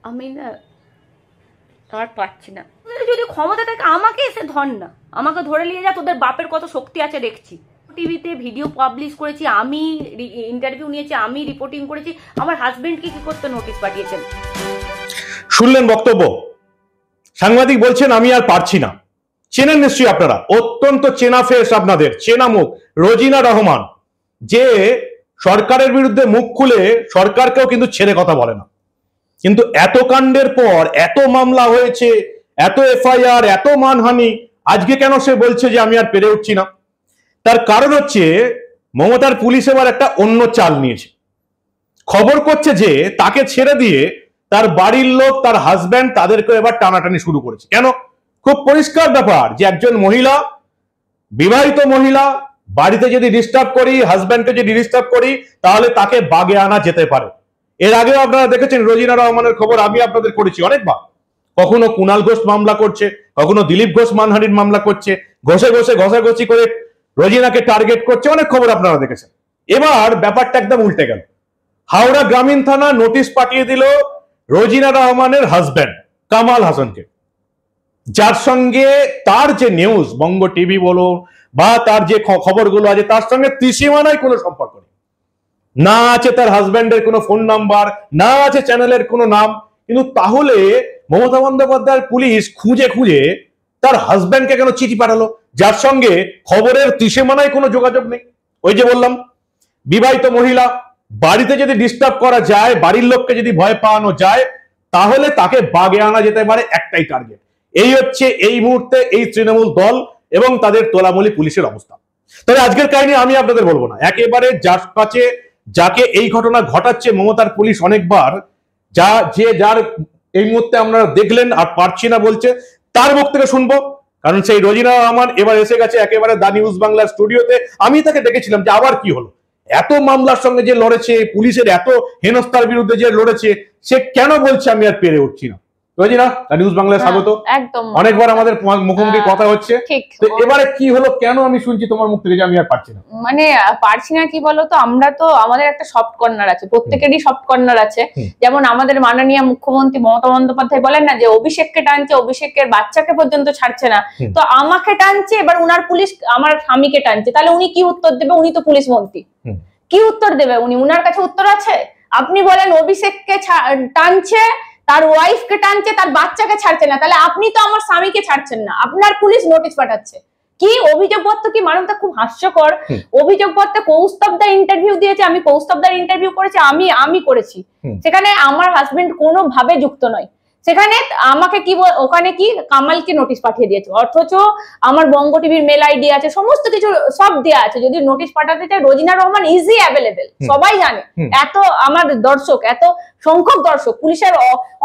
আমি না আর পারছি না। যদি ক্ষমতা থাকে আমাকে এসে ধর না, আমাকে ধরে নিয়ে যা, তোদের বাপের কত শক্তি আছে দেখছি। টিভিতে ভিডিও পাবলিশ করেছি, আমি ইন্টারভিউ নিয়েছি, আমি রিপোর্টিং করেছি, আমার হাজবেন্ডকে কি করতে নোটিশ পাঠিয়েছেন। শুনলেন বক্তব্য, সাংবাদিক বলছেন আমি আর পারছি না। চেনেন নিশ্চয়ই আপনারা, অত্যন্ত চেনা ফেস, আপনাদের চেনা মুখ, রোজিনা রহমান, যে সরকারের বিরুদ্ধে মুখ খুলে সরকারকেও কিন্তু ছেড়ে কথা বলে না। কিন্তু এত কাণ্ডের পর এত মামলা হয়েছে, এত এফআইআর, এত মানহানি, আজকে কেন সে বলছে যে আমি আর পেরে উঠছি না? তার কারণ হচ্ছে মমতার পুলিশ এবার একটা অন্য চাল নিয়েছে। খবর করছে যে তাকে ছেড়ে দিয়ে তার বাড়ির লোক, তার হাজব্যান্ড, তাদেরকে এবার টানাটানি শুরু করেছে। কেন? খুব পরিষ্কার ব্যাপার যে একজন মহিলা, বিবাহিত মহিলা, বাড়িতে যদি ডিস্টার্ব করি, হাজব্যান্ডকে যদি ডিস্টার্ব করি, তাহলে তাকে বাগে আনা যেতে পারে। এর আগেও আপনারা দেখেছেন রোজিনা রহমানের খবর আমি আপনাদের করেছি অনেকবার। কখনো কুণাল ঘোষ মামলা করছে, কখনো দিলীপ ঘোষ মানহানির মামলা করছে, ঘষাঘষি করে রোজিনাকে টার্গেট করছে, অনেক খবর আপনারা দেখেছেন। এবার ব্যাপারটা একদম উল্টে গেল। হাওড়া গ্রামীণ থানা নোটিশ পাঠিয়ে দিল রোজিনা রহমানের হাজব্যান্ড কামাল হাসানকে, যার সঙ্গে তার যে নিউজ, বঙ্গ টিভি বলো বা তার যে খবরগুলো আছে, তার সঙ্গে ত্রিসীমানায় কোনো সম্পর্ক নেই। না আছে তার হাজব্যান্ডের কোনো ফোন নাম্বার, না আছে চ্যানেলের কোনো নাম। কিন্তু তাহলে মমতা বন্দ্যোপাধ্যায়ের পুলিশ খুঁজে খুঁজে তার হাজব্যান্ডকে কেন চিঠি পাঠালো, যার সঙ্গে খবরের ত্রিসীমানায় কোনো যোগাযোগ নেই? ওই যে বললাম, বিবাহিত মহিলা, বাড়িতে যদি ডিস্টার্ব করা যায়, বাড়ির লোককে যদি ভয় পাওয়ানো যায়, তাহলে তাকে বাগে আনা যেতে পারে, একটাই টার্গেট। এই হচ্ছে এই মুহূর্তে এই তৃণমূল দল এবং তাদের তোলামুলি পুলিশের অবস্থা। তবে আজকের কাহিনী আমি আপনাদের বলবো না, একেবারে যার কাছে, যাকে এই ঘটনা ঘটাচ্ছে মমতার পুলিশ অনেকবার, যার এই মুহূর্তে আমরা দেখলেন আর পারছি না বলছে, তার মুখ থেকে শুনবো। কারণ সেই রোজিনা রহমান এবার এসে গেছে একেবারে দা নিউজ বাংলার স্টুডিওতে। আমি তাকে ডেকেছিলাম যে আবার কি হলো, এত মামলার সঙ্গে যে লড়েছে, পুলিশের এত হেনস্থার বিরুদ্ধে যে লড়েছে, সে কেন বলছে আমি আর পেরে উঠছি না? রোজিনা, নিউজ বাংলায় স্বাগত। একদম, অনেকবার আমাদের মুখোমুখি কথা হচ্ছে, তো এবারে কি হলো, কেন আমি শুনছি তোমার মুখ থেকে যে আমি আর পারছি না? মানে পারছি না কি বলতো, আমরা তো আমাদের একটা সফট কর্নার আছে, প্রত্যেকেরই সফট কর্নার আছে। যেমন আমাদের মাননীয় মুখ্যমন্ত্রী মমতা বন্দ্যোপাধ্যায় বলেন না যে অভিষেককে টানছে, অভিষেকের বাচ্চাকে পর্যন্ত ছাড়ছে না, তো আমাকে টানছে, এবার উনার পুলিশ আমার স্বামীকে টানছে, তাহলে উনি কি উত্তর দেবে? উনি তো পুলিশ মন্ত্রী, কি উত্তর দেবে উনি? উনার কাছে উত্তর আছে? আপনি বলেন অভিষেককে টানছে, তার ওয়াইফকে টানছে, তার বাচ্চাকে ছাড়ছে না, তাহলে আপনি তো আমার স্বামীকে ছাড়ছেন না, আপনার পুলিশ নোটিশ পাঠাচ্ছে। কি অভিযোগপত্র, কি মানবতা, খুব হাস্যকর অভিযোগপত্রে। কৌস্তবদার ইন্টারভিউ দিয়েছে, আমি কৌস্তবদার ইন্টারভিউ করেছি, আমি করেছি, সেখানে আমার হাজবেন্ড কোনোভাবে যুক্ত নয়। সেখানে আমাকে কি ওখানে কি কামালকে নোটিশ পাঠিয়ে দিয়েছে, অথচ আমার বঙ্গ টিভির মেল আইডি আছে, সমস্ত কিছু সব দেওয়া আছে। যদি নোটিশ পাঠাতে চাই, রোজিনা রহমান ইজি অ্যাভেলেবেল, সবাই জানে। এত আমার দর্শক, এত সংখ্যক দর্শক, পুলিশের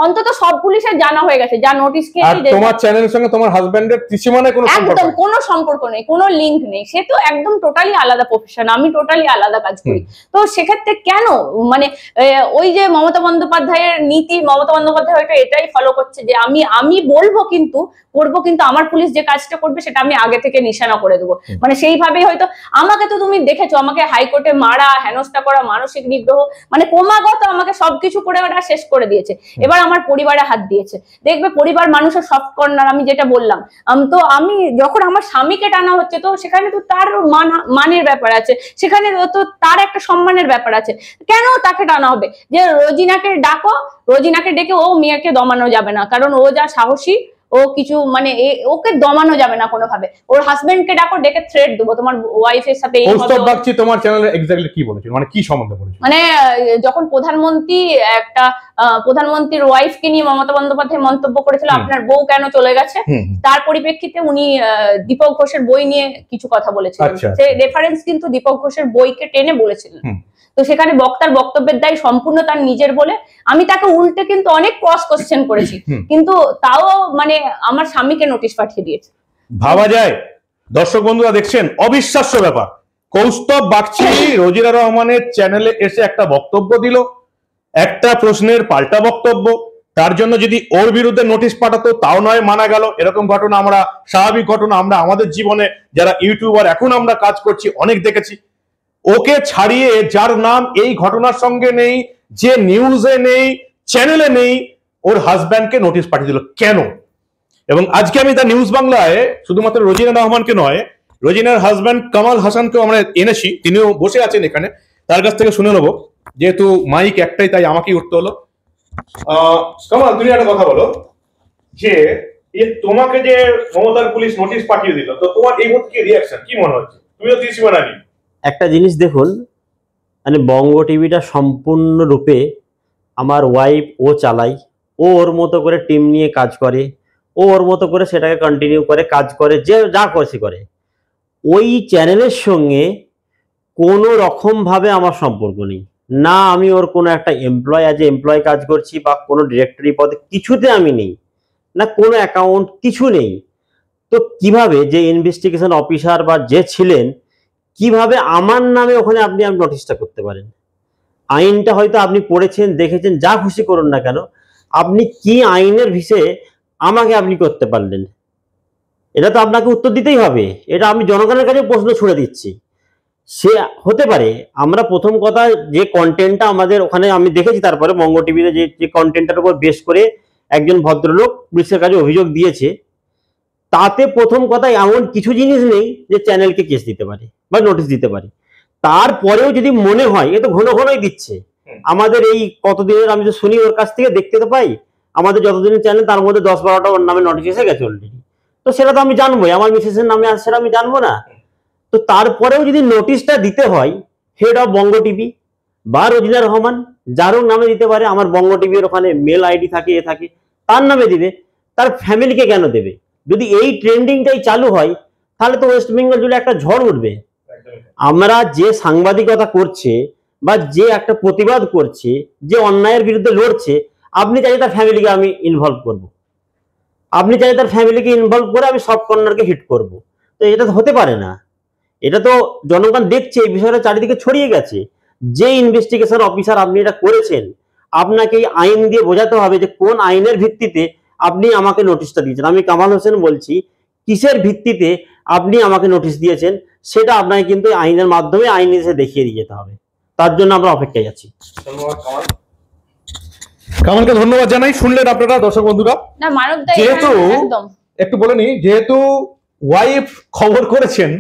অন্তত সব পুলিশের জানা হয়ে গেছে যা নোটিশ কে। তোমার চ্যানেলের সঙ্গে তোমার হাজবেন্ডের ত্রিসীমানায় কোনো একদম কোনো সম্পর্ক নেই, কোনো লিংক নেই, সে তো একদম টোটালি আলাদা প্রফেশন, আমি টোটালি আলাদা কাজ করি। তো সেক্ষেত্রে কেন মানে ওই যে মমতা বন্দ্যোপাধ্যায়ের নীতি, মমতা বন্দ্যোপাধ্যায় হয়তো এটাই ফলো করছে যে আমি বলবো কিন্তু করবো, কিন্তু আমার পুলিশ যে কাজটা করবে সেটা আমি আগে থেকে নিশানা করে দেবো। মানে সেইভাবেই হয়তো আমাকে তো তুমি দেখেছো, আমাকে হাইকোর্টে মারা, হেনস্থা করা, মানসিক নিগ্রহ, মানে ক্রমাগত আমাকে সবকিছু করে ওরা শেষ করে দিয়েছে। এবার আমার পরিবারে হাত দিয়েছে। দেখবে পরিবার মানুষের সফট কর্নার, আমি যেটা বললাম। তো আমি যখন আমার স্বামীকে টানা হচ্ছে, তো সেখানে তো তার মানের ব্যাপার আছে, সেখানে তো তার একটা সম্মানের ব্যাপার আছে। কেন তাকে টানা হবে? যে রোজিনাকে ডাকো, রোজিনাকে ডেকে ও মেয়েকে দমানো যাবে না, কারণ ও যা সাহসী, ও কিছু মানে ওকে দমানো যাবে না কোনোভাবে। ওর হাজবেন্ডকে ডাকো, ডেকে থ্রেট দেবো তোমার ওয়াইফের সাথে। তোমার চ্যানেলে এক্স্যাক্টলি কি বলেছিল, মানে কি সম্বন্ধে বলেছিল? মানে যখন প্রধানমন্ত্রীর ওয়াইফকে নিয়ে মমতা বন্দ্যোপাধ্যায় মন্তব্য করেছিল আপনার বউ কেন চলে গেছে, তার পরিপ্রেক্ষিতে উনি দীপক ঘোষের বই নিয়ে কিছু কথা বলেছিলেন। সে রেফারেন্স কিন্তু দীপক ঘোষের বইকে টেনে বলেছিলেন। তো সেখানে বক্তার বক্তব্যের দায় সম্পূর্ণ তার নিজের বলে আমি তাকে উল্টে কিন্তু অনেক ক্রস কোশ্চেন করেছি, কিন্তু তাও মানে আমার স্বামীকে নোটিশ পাঠিয়ে দিয়েছে। ভাবা যায়? দর্শক বন্ধুরা দেখছেন, অবিশ্বাস্য ব্যাপার। কৌস্তব বাগচি রোজিনা রহমানের চ্যানেলে এসে একটা বক্তব্য দিল, একটা প্রশ্নের পাল্টা বক্তব্য, তার জন্য যদি ওর বিরুদ্ধে নোটিশ পাঠাতো তাও নয় মানা গেল। এরকম ঘটনা আমরা, স্বাভাবিক ঘটনা আমরা আমাদের জীবনে যারা ইউটিউবার এখন আমরা কাজ করছি অনেক দেখেছি। ওকে ছাড়িয়ে যার নাম এই ঘটনার সঙ্গে নেই, যে নিউজে নেই, চ্যানেলে নেই, ওর হাজব্যান্ডকে নোটিশ পাঠিয়ে দিল কেন? এবং আজকে আমি দ্য নিউজ বাংলায় শুধুমাত্র রোজিনা রহমানকে নয়, রোজিনার হাজব্যান্ড কামাল হাসানকেও আমরা এনেছি, তিনিও বসে আছেন এখানে, তার কাছ থেকে শুনে নেবো, যেহেতু মাইক একটাই তাই আমাকেই উঠতে হলো। কামাল, তুমি একটা কথা বলো, যে তোমাকে যে মমতার পুলিশ নোটিশ পাঠিয়ে দিল, তো তোমার এই মুহূর্তে কি রিয়াকশন, কি মনে হচ্ছে? তুমিও ত্রিসীমা রানী। একটা জিনিস দেখুন, মানে বঙ্গ টিভিটা সম্পূর্ণরূপে আমার ওয়াইফ ও চালাই, ও ওর মতো করে টিম নিয়ে কাজ করে, ও ওর মতো করে সেটাকে কন্টিনিউ করে কাজ করে, যে যা করছে করে। ওই চ্যানেলের সঙ্গে কোনো রকমভাবে আমার সম্পর্ক নেই, না আমি ওর কোনো একটা এমপ্লয় কাজ করছি বা কোনো ডিরেক্টরি পদে কিছুতে আমি নেই, না কোনো অ্যাকাউন্ট কিছু নেই। তো কিভাবে যে ইনভেস্টিগেশন অফিসার বা যে ছিলেন, কিভাবে আমার নামে ওখানে আপনি নোটিশটা করতে পারেন? আইনটা হয়তো আপনি পড়েছেন, দেখেছেন, যা খুশি করুন না কেন, আপনি কি আইনের ভিসে আমাকে আপনি করতে পারলেন? এটা তো আপনাকে উত্তর দিতেই হবে। এটা আমি জনগণের কাছে প্রশ্ন ছুড়ে দিচ্ছি। সে হতে পারে আমরা প্রথম কথা যে কন্টেন্টটা আমাদের ওখানে আমি দেখেছি, তারপরে বঙ্গ টিভিতে যে কন্টেন্টটার উপর বেশ করে একজন ভদ্রলোক পুলিশের কাছে অভিযোগ দিয়েছে, তাতে প্রথম কথা এমন কিছু জিনিস নেই যে চ্যানেলকে কেস দিতে পারে বা নোটিশ দিতে পারে। তারপরেও যদি মনে হয়, এ তো ঘন ঘনই দিচ্ছে আমাদের এই কতদিনের, আমি তো শুনি ওর কাছ থেকে, দেখতে তো পাই আমাদের যতদিনের চ্যানেল তার মধ্যে 10-12টা ওর নামে নোটিশ এসে গেছে অলরেডি। তো সেটা তো আমি জানবোই, আমার মিসেসের নামে আসছে, সেটা আমি জানবো না? তো তারপরেও যদি নোটিশটা দিতে হয় হেড অফ বঙ্গ টিভি বা রোজিনা রহমান, যার নামে দিতে পারে, আমার বঙ্গ টিভির ওখানে মেল আইডি থাকে, এ থাকে, তার নামে দিবে, তার ফ্যামিলিকে কেন দেবে? যদি এই ট্রেন্ডিংটাই চালু হয়, তাহলে তো ওয়েস্ট বেঙ্গল জুড়ে একটা ঝড় উঠবে। আমরা যে সাংবাদিকতা করছে বা যে একটা প্রতিবাদ করছে, যে অন্যায়ের বিরুদ্ধে লড়ছে, আপনি চাইলে তার ফ্যামিলিকে আমি ইনভলভ করব, আপনি চাইলে তার ফ্যামিলিকে ইনভলভ করে আমি সব কর্নারকে হিট করব। তো এটা তো হতে পারে না। এটা তো জনগণ দেখছে, এই বিষয়টা চারিদিকে ছড়িয়ে গেছে। যে ইনভেস্টিগেশন অফিসার আপনি এটা করেছেন, আপনাকে এই আইন দিয়ে বোঝাতে হবে যে কোন আইনের ভিত্তিতে আপনি আমাকে নোটিশটা দিয়েছেন। আমি কামাল হোসেন বলছি, কিসের ভিত্তিতে আপনি আমাকে নোটিশ দিয়েছেন, সেটা আপনাকে কিন্তু আইনের মাধ্যমে আইন এসে দেখিয়ে দিয়ে যেতে হবে। তার জন্য আমরা অপেক্ষায় আছি। ধন্যবাদ কামাল। কামালকে ধন্যবাদ জানাই। শুনলেন আপনারা দর্শক বন্ধুরা, না মানবদা, যেহেতু একদম একটু বলে নি, যেহেতু ওয়াইফ খবর করেছেন,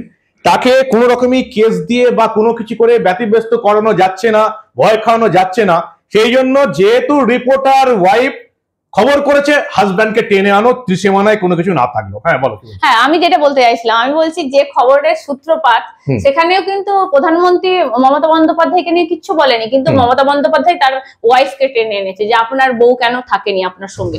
তাকে কোনো রকমই কেস দিয়ে বা কোনো কিছু করে ব্যতিব্যস্ত করানো যাচ্ছে না, ভয় খাওয়ানো যাচ্ছে না। সেই জন্য যেহেতু রিপোর্টার ওয়াইফ খবর করেছে, হাজব্যান্ডকে টেনে আনো, ত্রিসীমানায় কোনো কিছু না থাকলো। হ্যাঁ বলো। হ্যাঁ, আমি যেটা বলতে চাইছিলাম, আমি বলছি যে খবরের সূত্রপাত, সেখানেও কিন্তু প্রধানমন্ত্রী মমতা বন্দ্যোপাধ্যায়কে নিয়ে কিচ্ছু বলেনি, কিন্তু মমতা বন্দ্যোপাধ্যায় তার ওয়াইফকে টেনে এনেছে যে আপনার বউ কেন থাকেনি আপনার সঙ্গে।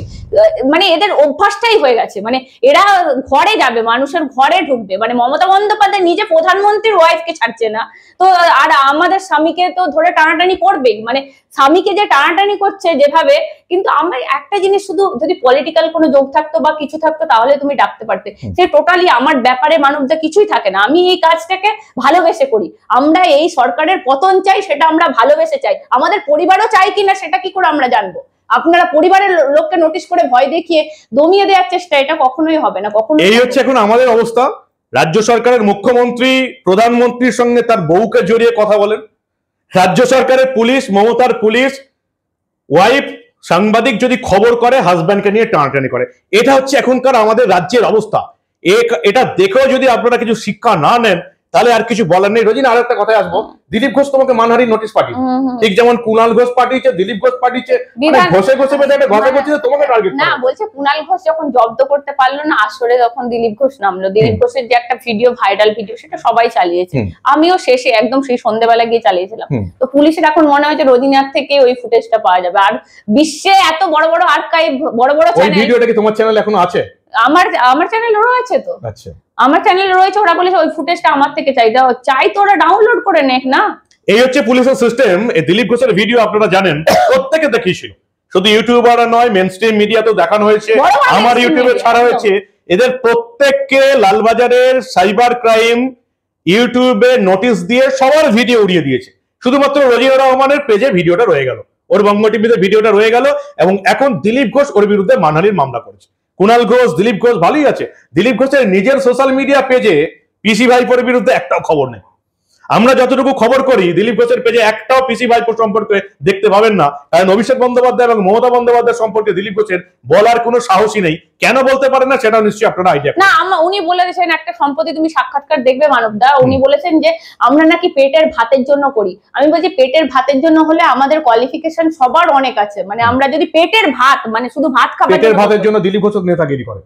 মানে এদের অভ্যাসটাই হয়ে গেছে, মানে এরা ঘরে যাবে, মানুষের ঘরে ঢুকবে, মানে মমতা বন্দ্যোপাধ্যায় নিজে প্রধানমন্ত্রীর ওয়াইফকে ছাড়ছে না, তো আর আমাদের স্বামীকে তো ধরে টানাটানি করবেই, মানে স্বামীকে যে টানাটানি করছে যেভাবে। কিন্তু আমরা একটা জিনিস, শুধু যদি পলিটিক্যাল কোনো যোগ থাকতো বা কিছু থাকতো তাহলে তুমি ডাকতে পারতে, সে টোটালি আমার ব্যাপারে মানবদা কিছুই থাকে না। আমি এই কাজটাকে ভালোবেসে করি, আমরা এই সরকারের পতন চাই, সেটা আমরা ভালোবেসে চাই, আমাদের পরিবারও চাই কিনা সেটা কি করে আমরা জানবো? আপনারা পরিবারের লোককে নোটিশ করে ভয় দেখিয়ে দমিয়ে দেওয়ার চেষ্টা, এটা কখনোই হবে না, কখনো। এই হচ্ছে এখন আমাদের অবস্থা। রাজ্য সরকারের মুখ্যমন্ত্রী প্রধানমন্ত্রীর সঙ্গে তার বউকে জড়িয়ে কথা বলেন, রাজ্য সরকারের পুলিশ, মমতার পুলিশ ওয়াইফ সাংবাদিক যদি খবর করে, হাজব্যান্ডকে নিয়ে টানাটানি করে। এটা হচ্ছে এখনকার আমাদের রাজ্যের অবস্থা। এটা দেখেও যদি আপনারা কিছু শিক্ষা না নেন, তাহলে আর কিছু বলার নেই। রোজিনা, আর একটা কথায় আসবো, দিলীপ ঘোষ তোমাকে মানহানির নোটিশ পাঠিয়েছে, ঠিক যেমন কুণাল ঘোষ পাঠিয়েছে, দিলীপ ঘোষ পাঠিয়েছে, ঘষে ঘষে তোমাকে টার্গেট না বলছে। কুণাল ঘোষ যখন জব্দ করতে পারলো না আসরে, তখন দিলীপ ঘোষ নামলো। দিলীপ ঘোষের যে একটা ভিডিও, ভাইরাল ভিডিও, সেটা সবাই চালিয়েছে, আমিও শেষে একদম সেই সন্ধ্যেবেলা গিয়ে চালিয়েছিলাম। তো পুলিশের এখন মনে হয় যে রোজিনার থেকে ওই ফুটেজটা পাওয়া যাবে। আর বিশ্বে এত বড় বড় আর্কাইভ, বড় বড় চ্যানেল, ভিডিওটা কি তোমার চ্যানেলে এখনো আছে? আমার চ্যানেলে রয়েছে তো। আচ্ছা, আমার চ্যানেলে রয়েছে। ওরা বলেছে ওই ফুটেজটা আমার থেকে চাই তো ওরা ডাউনলোড করে নেক না। এই হচ্ছে পুলিশের সিস্টেম। এই দিলীপ ঘোষের ভিডিও আপনারা জানেন, প্রত্যেকে দেখিয়েছিল, শুধু ইউটিউবার নয়, মেন স্ট্রিম মিডিয়াতেও দেখানো হয়েছে, আমার ইউটিউবে ছাড়া হয়েছে। এদের প্রত্যেককে লালবাজারের সাইবার ক্রাইম ইউটিউবে নোটিশ দিয়ে সবার ভিডিও উড়িয়ে দিয়েছে। শুধুমাত্র রোজিনা রহমানের পেজে ভিডিওটা রয়ে গেল, ওর বঙ্গ টিভিতে ভিডিওটা রয়ে গেল, এবং এখন দিলীপ ঘোষ ওর বিরুদ্ধে মানহানির মামলা করেছে। কুণাল ঘোষ, দিলীপ ঘোষ ভালোই আছে। দিলীপ ঘোষের নিজের সোশ্যাল মিডিয়া পেজে পিসি ভাইপোর বিরুদ্ধে একটাও খবর নেই। আমরা যতটুকু খবর করি দিলীপ ঘোষের পেজে একটাও পিসি ভাইপো সম্পর্কে দেখতে পাবেন না, কারণ অভিষেক বন্দ্যোপাধ্যায় এবং মমতা বন্দ্যোপাধ্যায় সম্পর্কে দিলীপ ঘোষের বলার কোনো সাহসই নেই। কেন বলতে পারেন না সেটাও নিশ্চয়ই আপনারা আইডিয়া না। উনি বলেছেন একটা সম্প্রতি তুমি সাক্ষাৎকার দেখবে মানবদা, উনি বলেছেন যে আমরা নাকি পেটের ভাতের জন্য করি। আমি বলছি পেটের ভাতের জন্য হলে আমাদের কোয়ালিফিকেশন সবার অনেক আছে, মানে আমরা যদি পেটের ভাত মানে শুধু ভাত খাবো, পেটের ভাতের জন্য দিলীপ ঘোষ নেতাগিরি করে,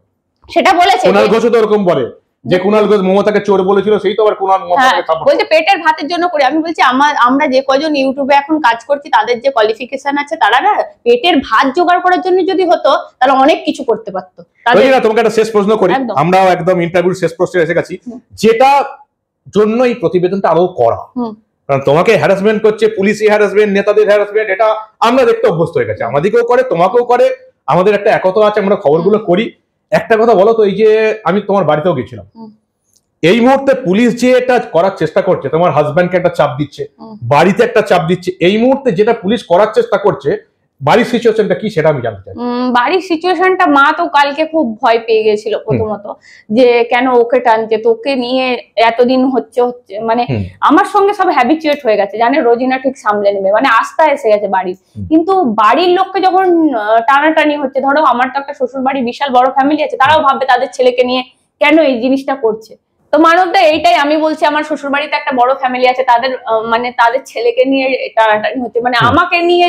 সেটা বলেছে। কুণাল ঘোষ তো এরকম বলে যে কুণাল ঘোষ মমতাকে চোর বলেছিল, সেই তো আবার কুণাল মমতাকে সাপোর্ট বলছে পেটের ভাতের জন্য করি। আমি বলছি আমরা যে কজন ইউটিউবে এখন কাজ করছি তাদের যে কোয়ালিফিকেশন আছে তারা না পেটের ভাত জোগাড় করার জন্য যদি হতো তাহলে অনেক কিছু করতে পারতো। তোমাকে একটা শেষ প্রশ্ন করি, আমরাও একদম ইন্টারভিউর শেষ প্রশ্নে এসে গেছি, যেটা জন্য এই প্রতিবেদনটা আরো করা, কারণ তোমাকে হ্যারাসমেন্ট করছে, পুলিশি হ্যারাসমেন্ট, নেতাদের হ্যারাসমেন্ট, এটা আমরা দেখতে অভ্যস্ত হয়ে গেছে, আমাদেরকেও করে তোমাকেও করে, আমাদের একটা একতা আছে, আমরা খবরগুলো করি। একটা কথা বলো তো, এই যে আমি তোমার বাড়িতেও গেছিলাম, এই মুহূর্তে পুলিশ যে এটা করার চেষ্টা করছে, তোমার হাজব্যান্ডকে একটা চাপ দিচ্ছে, বাড়িতে একটা চাপ দিচ্ছে, এই মুহূর্তে যেটা পুলিশ করার চেষ্টা করছে, বাড়ির সিচুয়েশনটা কি সেটা আমি জানতে চাই। বাড়ির সিচুয়েশনটা, মা তো কালকে খুব ভয় পেয়ে গেছিল প্রথমত, যে কেন ওকে টানছে, তোকে নিয়ে এতদিন হচ্ছে মানে আমার সঙ্গে সব হ্যাবিচুয়েট হয়ে গেছে, জানে রোজিনা ঠিক সামলে নেবে, মানে আস্থা এসে গেছে বাড়ির। কিন্তু বাড়ির লোককে যখন টানাটানি হচ্ছে, ধরো আমার তো একটা শ্বশুর বাড়ি বিশাল বড় ফ্যামিলি আছে, তারাও ভাববে তাদের ছেলেকে নিয়ে কেন এই জিনিসটা করছে। তো মানবদা এইটাই আমি বলছি, আমার শ্বশুর বাড়িতে একটা বড় ফ্যামিলি আছে, তাদের মানে তাদের ছেলেকে নিয়ে টানাটানি হচ্ছে, মানে আমাকে নিয়ে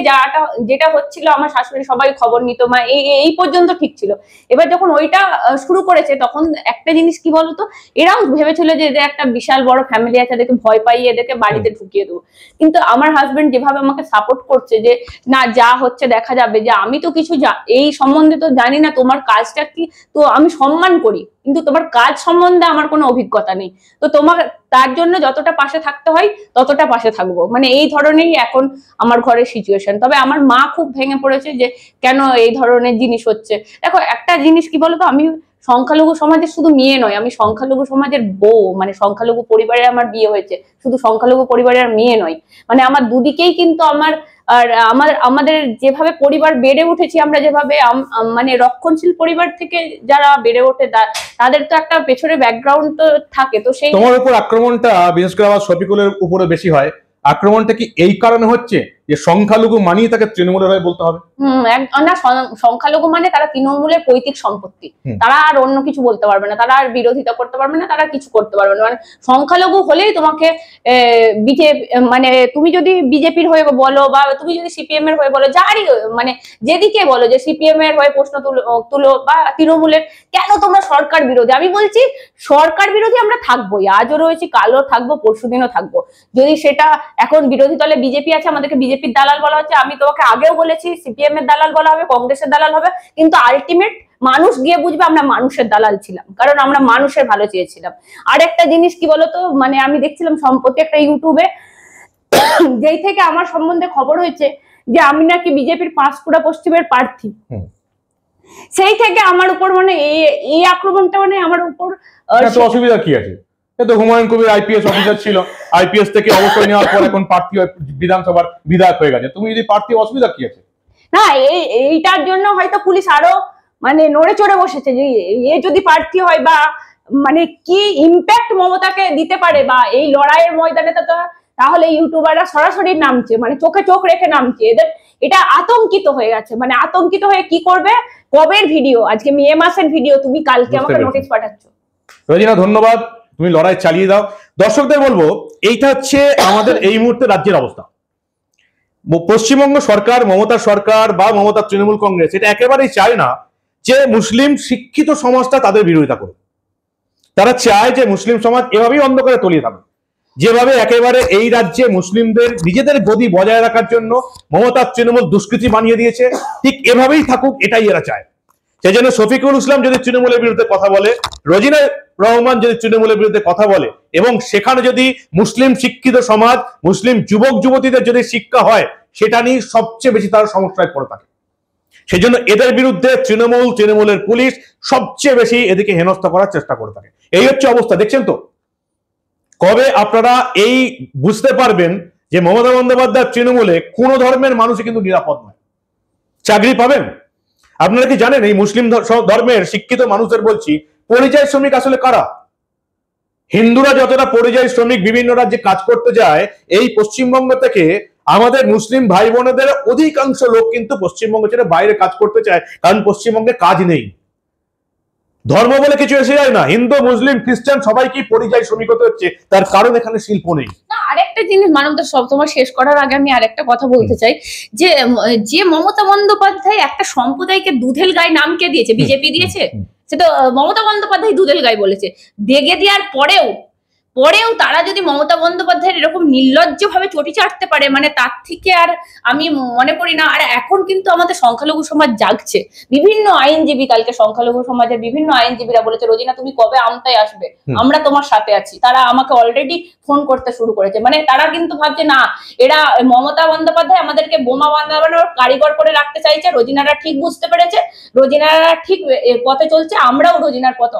যেটা হচ্ছিল আমার শাশুড়ি সবাই খবর নিত, মা এই পর্যন্ত ঠিক ছিল। এবার যখন ওইটা শুরু করেছে তখন একটা জিনিস কি বলতো, এরাও ভেবেছিল যে এদের একটা বিশাল বড় ফ্যামিলি আছে, এদেরকে ভয় পাইয়ে এদেরকে বাড়িতে ঢুকিয়ে দেবো। কিন্তু আমার হাজবেন্ড যেভাবে আমাকে সাপোর্ট করছে, যে না যা হচ্ছে দেখা যাবে, যে আমি তো কিছু এই সম্বন্ধে তো জানি না, তোমার কাজটা কি, তো আমি সম্মান করি, কিন্তু তোমার কাজ সম্বন্ধে আমার কোনো অভিজ্ঞতা নেই, তো তোমার তার জন্য যতটা পাশে থাকতে হয় ততটা পাশে থাকবো, মানে এই ধরনেরই এখন আমার ঘরের সিচুয়েশন। তবে আমার মা খুব ভেঙে পড়েছে যে কেন এই ধরনের জিনিস হচ্ছে। দেখো একটা জিনিস কি বলতো, আমি সংখ্যালঘু সমাজের শুধু মেয়ে নয়, আমি সংখ্যালঘু সমাজের বউ, মানে সংখ্যালঘু পরিবারে আমার বিয়ে হয়েছে, শুধু সংখ্যালঘু পরিবারের মেয়ে নয়, মানে আমার দুদিকেই কিন্তু আমাদের যেভাবে পরিবার বেড়ে উঠেছি, আমরা যেভাবে মানে রক্ষণশীল পরিবার থেকে যারা বেড়ে ওঠে তাদের তো একটা পেছনে ব্যাকগ্রাউন্ড তো থাকে। তো সেই তোমার উপর আক্রমণটা বিশেষ করে আবার শফিকুলের উপরে বেশি হয়, আক্রমণটা কি এই কারণে হচ্ছে যে সংখ্যালঘু মানিয়ে তাকে তৃণমূলের হয়ে বলতে হবে? না, সংখ্যালঘু মানে তারা তৃণমূলের পৈতৃক সম্পত্তি, তারা আর অন্য কিছু বলতে পারবে না, তারা আর বিরোধিতা করতে পারবে না, তারা কিছু করতে পারবে না। মানে সংখ্যালঘু হলেই তোমাকে বিজেপি, মানে তুমি যদি বিজেপির হয়ে বলো বা তুমি যদি সিপিএম এর হয়ে বলো, যারই মানে যেদিকে বলো, যে সিপিএম এর হয়ে প্রশ্ন তুলো বা তৃণমূলের, কেন তোমরা সরকার বিরোধী? আমি বলছি সরকার বিরোধী আমরা থাকবোই, আজও রয়েছি, কালও থাকবো, পরশুদিনও থাকবো। যদি সেটা এখন বিরোধী দলে বিজেপি আছে, আমাদেরকে বিজেপির দালাল বলা হচ্ছে, আমি তোমাকে আগেও বলেছি সিপিএম এর দালাল বলা হবে, কংগ্রেসের দালাল হবে, কিন্তু আলটিমেট মানুষ গিয়ে বুঝবে আমরা মানুষের দালাল ছিলাম, কারণ আমরা মানুষের ভালো চেয়েছিলাম। আর একটা জিনিস কি বলতো, মানে আমি দেখছিলাম সম্প্রতি একটা ইউটিউবে, যেই থেকে আমার সম্বন্ধে খবর হয়েছে যে আমি নাকি বিজেপির পাঁশকুড়া পশ্চিমের প্রার্থী, সেই থেকে আমার উপর মানে এই আক্রমণটা মানে আমার উপর। অসুবিধা কি আছে? তো হুমায়ুন কবির আইপিএস অফিসার ছিল, আইপিএস থেকে অবসর নেওয়ার পর এখন প্রার্থী বিধানসভার বিধায়ক হয়ে গেছে, তুমি যদি প্রার্থী, অসুবিধা কি আছে? না, এইটার জন্য হয়তো পুলিশ আরো মানে নড়ে চড়ে বসেছে, যে এ যদি প্রার্থী হয় বা মানে কি ইম্প্যাক্ট মমতাকে দিতে পারে, বা এই লড়াইয়ের ময়দানে তো তাহলে ইউটিউবাররা সরাসরি নামছে, মানে চোখে চোখ রেখে নামছে, এদের এটা আতঙ্কিত হয়ে গেছে, মানে আতঙ্কিত হয়ে কি করবে, কবের ভিডিও, আজকে মে মাসের ভিডিও, তুমি কালকে আমাকে নোটিশ পাঠাচ্ছ। রোজিনা ধন্যবাদ, তুমি লড়াই চালিয়ে দাও। দর্শকদের বলবো, এইটা হচ্ছে আমাদের এই মুহূর্তে রাজ্যের অবস্থা। পশ্চিমবঙ্গ সরকার, মমতা সরকার বা মমতা তৃণমূল কংগ্রেস এটা একেবারেই চায় না যে মুসলিম শিক্ষিত সমাজটা তাদের বিরোধিতা করুক। তারা চায় যে মুসলিম সমাজ এভাবেই অন্ধকারে তলিয়ে থাকুক, যেভাবে একেবারে এই রাজ্যে মুসলিমদের নিজেদের গদি বজায় রাখার জন্য মমতা তৃণমূল দুষ্কৃতি বানিয়ে দিয়েছে, ঠিক এভাবেই থাকুক, এটাই এরা চায়। সেই জন্য শফিকুল ইসলাম যদি তৃণমূলের বিরুদ্ধে কথা বলে, রোজিনা রহমান যদি তৃণমূলের বিরুদ্ধে কথা বলে, এবং সেখানে যদি মুসলিম শিক্ষিত সমাজ, মুসলিম যুবক যুবতীদের যদি শিক্ষা হয়, সেটা নিয়ে সবচেয়ে বেশি তারা সমস্যায় পড়ে থাকে। সেই জন্য এদের বিরুদ্ধে তৃণমূলের পুলিশ সবচেয়ে বেশি এদিকে হেনস্থা করার চেষ্টা করে থাকে। এই হচ্ছে অবস্থা, দেখছেন তো। কবে আপনারা এই বুঝতে পারবেন যে মমতা বন্দ্যোপাধ্যায় তৃণমূলে কোন ধর্মের মানুষই কিন্তু নিরাপদ নয়, চাকরি পাবেন? আপনারা কি জানেন এই মুসলিম ধর্মের শিক্ষিত মানুষদের বলছি, পরিযায়ী শ্রমিক আসলে কারা? হিন্দুরা যতটা পরিযায়ী শ্রমিক বিভিন্ন রাজ্যে কাজ করতে যায়, এই পশ্চিমবঙ্গ থেকে আমাদের মুসলিম ভাই বোনেদের অধিকাংশ লোক কিন্তু পশ্চিমবঙ্গ ছেড়ে বাইরে কাজ করতে চায়, কারণ পশ্চিমবঙ্গে কাজ নেই। ধর্ম বলে কিছু এসে যায় না, হিন্দু মুসলিম খ্রিস্টান সবাইকে পরিযায়ী শ্রমিক হতে হচ্ছে, তার কারণ এখানে শিল্প নেই। না, আরেকটা জিনিস মানবদা, সব তোমার শেষ করার আগে আমি আরেকটা কথা বলতে চাই, যে যে মমতা বন্দ্যোপাধ্যায় একটা সম্প্রদায়কে দুধেল গাই নাম কে দিয়েছে? বিজেপি দিয়েছে? সেটা মমতা বন্দ্যোপাধ্যায় দুধেল গাই বলেছে। দেগে দেওয়ার পরেও তারা যদি মমতা বন্দ্যোপাধ্যায়ের এরকম নির্লজ্জ ভাবে চটি চাটতে পারে, মানে তার থেকে আর আমি মনে করি না। আর এখন কিন্তু আমাদের সংখ্যালঘু সমাজ জাগছে, বিভিন্ন আইনজীবী, কালকে সংখ্যালঘু সমাজের বিভিন্ন আইনজীবীরা বলেছে, রোজিনা তুমি কবে আমতায় আসবে, আমরা তোমার সাথে আছি। তারা আমাকে অলরেডি ফোন করতে শুরু করেছে। মানে তারা কিন্তু ভাবছে না, এরা মমতা বন্দ্যোপাধ্যায় আমাদেরকে বোমা বানানোর কারিগর করে রাখতে চাইছে। রোজিনারা ঠিক বুঝতে পেরেছে, রোজিনারা ঠিক পথে চলছে, আমরাও রোজিনার পথ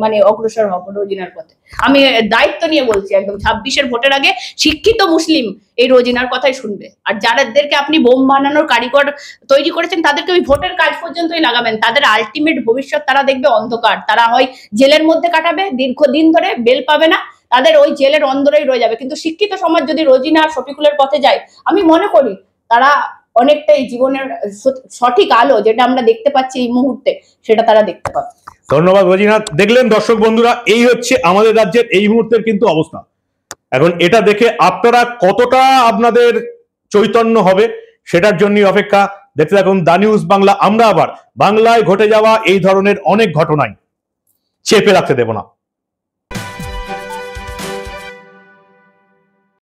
মানে অগ্রসর হব রোজিনার পথে। আমি দায়িত্ব নিয়ে বলছি, একদম 26-এর ভোটের আগে শিক্ষিত মুসলিম এই রোজিনার কথাই শুনবে। আর যাদেরকে আপনি বোম বানানোর কারিগর তৈরি করেছেন, তাদেরকে ওই ভোটের কাজ পর্যন্তই লাগাবেন। তাদের আলটিমেট ভবিষ্যৎ তারা দেখবে অন্ধকার। তারা হয় জেলের মধ্যে কাটাবে, দীর্ঘদিন ধরে বেল পাবে না, তাদের ওই জেলের অন্দরেই রয়ে যাবে। কিন্তু শিক্ষিত সমাজ যদি রোজিনা আর শফিকুলের পথে যায়, আমি মনে করি তারা অনেকটাই জীবনের সঠিক আলো যেটা আমরা দেখতে পাচ্ছি এই মুহূর্তে, সেটা তারা দেখতে পাবে। ধন্যবাদ রোজিনা। দেখলেন দর্শক বন্ধুরা, এই হচ্ছে আমাদের রাজ্যের এই মুহূর্তের কিন্তু অবস্থা। এখন এটা দেখে আপনারা কতটা আপনাদের চৈতন্য হবে সেটার জন্য অপেক্ষা। দেখতে থাকুন দা নিউজ বাংলা। আমরা আবার বাংলায় ঘটে যাওয়া এই ধরনের অনেক ঘটনাই চেপে রাখতে দেব না।